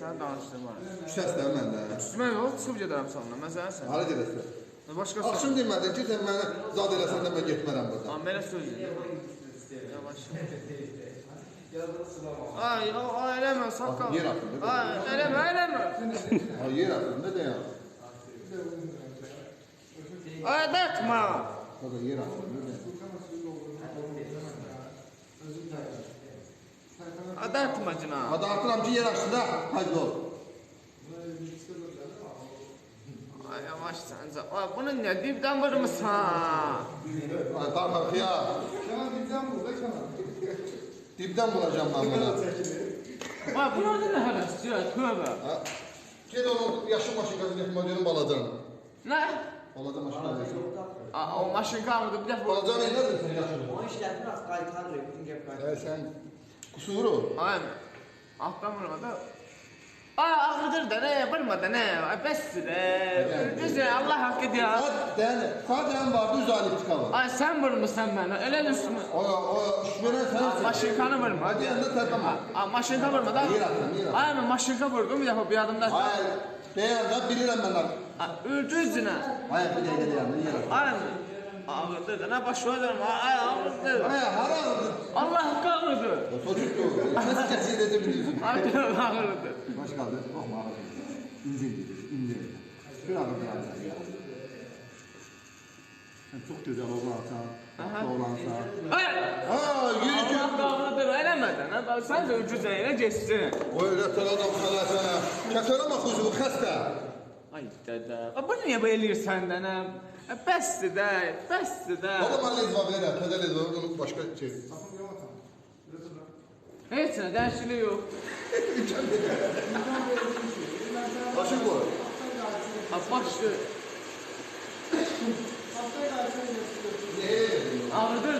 Sən danışdırma. Küçəsdə məndə. Mən yox, çıxıb gedərəm salona. Məsələn sən. Hara gedəsən? Başqası. Axşam demədin ki, sən mənə zad eləsən də mən getmərəm buradan. Amma belə söz deyil. Yavaş. Ay, eləmə, saqqal. Yer altında. Ay, eləmə. Ay, yer altında deyəm. Ay, dətmə. Baba, yer altında deyəm. Ay, dətmə cina. Hadi artıram ki, yer altında, hadi ol. Ay, yavaş səncə. Ay, bunu nə dibdən vurmuşsan? Ay, darxaq ya. Dibdən bulacağım ben bunu. Ay, bunlar da nə həvəsdir, tövbə. Gel onu yaşlı maşınkası yapma diyorum baladan. Nə? Baladan maşınkası. O maşınka aldı, bir dəfə. Baladan ne dedin sen yaşlı? Onu işlətmir, az qaytarır, bütün gəp qaytarır. Sen kusuru. Ay, altdan vurma da. Ay, ağrıdır da ne, vurma da ne, ay bəsdir de. Güzel, Allah haqqı deyər. Sadece en vardı üzalip çıkalım. Ay, sən vurmuşsan mənə, elə üstümü. O şüphelen sensin. Maşınkanı vurma. Hadi yanında terpama. Ay, maşınka vurma da. Yer atın. Ay, mən maşınka vurdum, bir dəfə bir adımda. Hayır. Beyan da bilirəm ben. Öldüzünə. Hayır bir dakika yanında yer atın. Ay, ağrıdır da, ne başına dönüm, ay, ağrıdır. Hayır hara ağırdı. Allah haqqı ağrıdır. Çocuktu. Nasıl kesin edebiliyorsun? Ay, ağrıdır. Baş kaldı. Bakma ağırdı. İnce ince. Bir ağırdı ağırdı ya. Sen çok güzel oğlansan. Oğlansan. Ay! Yürü gel. Allah ağrıdır, eləmədən, sən də öldüzəyinə geçsin. O öyle adam sana sana. Keserim akıcılık hasta. Ay dədə, bu niyə bu eləyirsən dənəm? Bəsdir də, bəsdir də. Oğlum ben lezva bile de. Tede lezva onun başka şey. Heç nə, dəyişiklik yox. Başı bu. Başdır. Ağrıdır